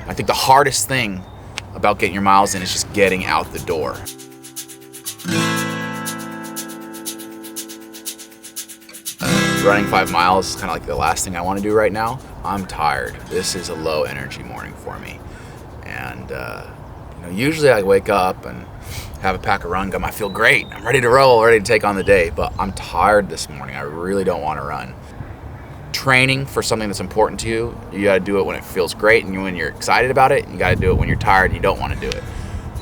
I think the hardest thing about getting your miles in is just getting out the door. Running 5 miles is kind of like the last thing I want to do right now. I'm tired. This is a low energy morning for me. And usually I wake up and have a pack of run gum. I feel great. I'm ready to roll, ready to take on the day, but I'm tired this morning. I really don't want to run. Training for something that's important to you, you got to do it when it feels great and when you're excited about it. You got to do it when you're tired and you don't want to do it.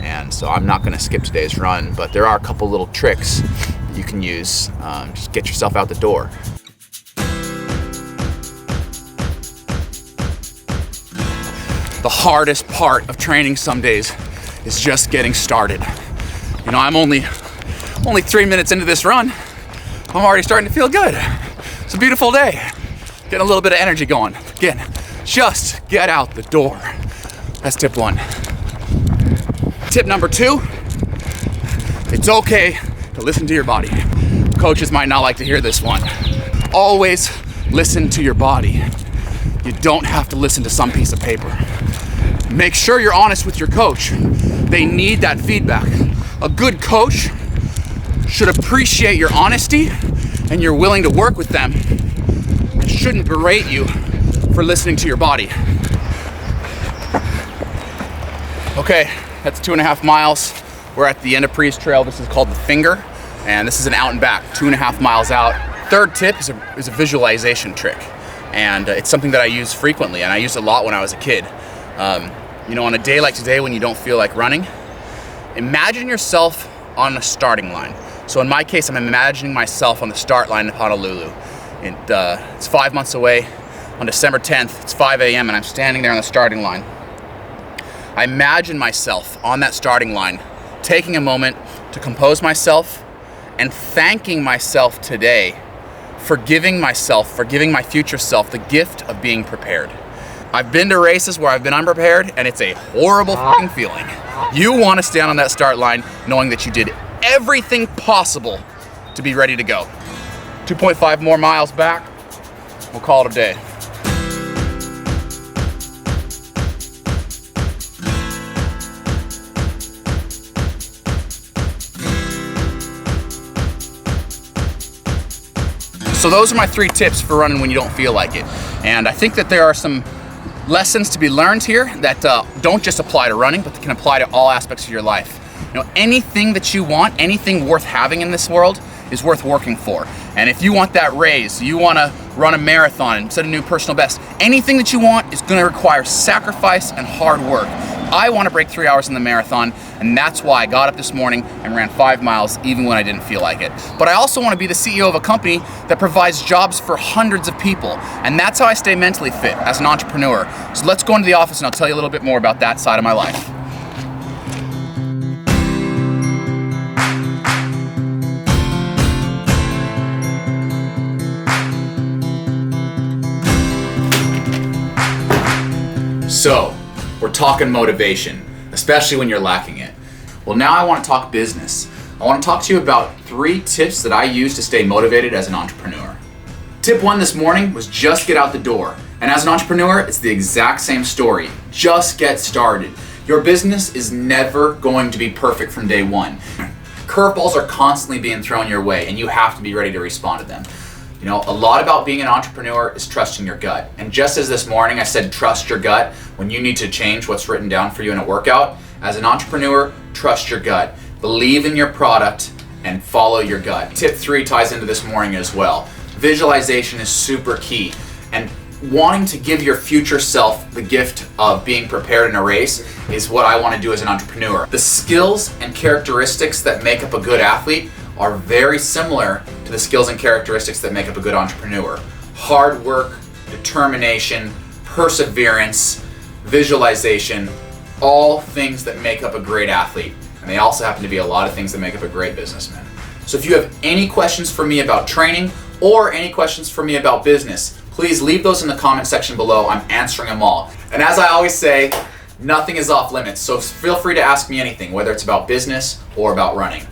And so I'm not going to skip today's run, but there are a couple little tricks that you can use. Just get yourself out the door. The hardest part of training some days is just getting started. I'm only 3 minutes into this run. I'm already starting to feel good. It's a beautiful day. Getting a little bit of energy going. Again, just get out the door. That's tip 1. Tip number 2, it's okay to listen to your body. Coaches might not like to hear this one. Always listen to your body. You don't have to listen to some piece of paper. Make sure you're honest with your coach. They need that feedback. A good coach should appreciate your honesty and you're willing to work with them. And shouldn't berate you for listening to your body. Okay, that's 2.5 miles. We're at the end of Priest Trail. This is called the Finger, and this is an out and back, 2.5 miles out. Third tip is a visualization trick, and it's something that I use frequently, and I used it a lot when I was a kid. On a day like today when you don't feel like running, imagine yourself on the starting line. So in my case, I'm imagining myself on the start line in Honolulu. It's 5 months away. On December 10th, it's 5 a.m. and I'm standing there on the starting line. I imagine myself on that starting line, taking a moment to compose myself and thanking myself today for giving my future self the gift of being prepared. I've been to races where I've been unprepared and it's a horrible fucking feeling. You want to stand on that start line knowing that you did everything possible to be ready to go. 2.5 more miles back, we'll call it a day. So those are my 3 tips for running when you don't feel like it. And I think that there are some lessons to be learned here that don't just apply to running, but can apply to all aspects of your life. Anything that you want, anything worth having in this world is worth working for. And if you want that raise, you want to run a marathon and set a new personal best, anything that you want is going to require sacrifice and hard work. I want to break 3 hours in the marathon, and that's why I got up this morning and ran 5 miles even when I didn't feel like it. But I also want to be the CEO of a company that provides jobs for hundreds of people, and that's how I stay mentally fit as an entrepreneur. So let's go into the office and I'll tell you a little bit more about that side of my life. So, we're talking motivation, especially when you're lacking it. Well, now I want to talk business. I want to talk to you about 3 tips that I use to stay motivated as an entrepreneur. Tip 1 this morning was just get out the door. And as an entrepreneur, it's the exact same story. Just get started. Your business is never going to be perfect from day one. Curveballs are constantly being thrown your way, and you have to be ready to respond to them. A lot about being an entrepreneur is trusting your gut. And just as this morning I said trust your gut when you need to change what's written down for you in a workout, as an entrepreneur, trust your gut. Believe in your product and follow your gut. Tip 3 ties into this morning as well. Visualization is super key. And wanting to give your future self the gift of being prepared in a race is what I want to do as an entrepreneur. The skills and characteristics that make up a good athlete are very similar to the skills and characteristics that make up a good entrepreneur. Hard work, determination, perseverance, visualization, all things that make up a great athlete. And they also happen to be a lot of things that make up a great businessman. So if you have any questions for me about training or any questions for me about business, please leave those in the comment section below. I'm answering them all. And as I always say, nothing is off limits. So feel free to ask me anything, whether it's about business or about running.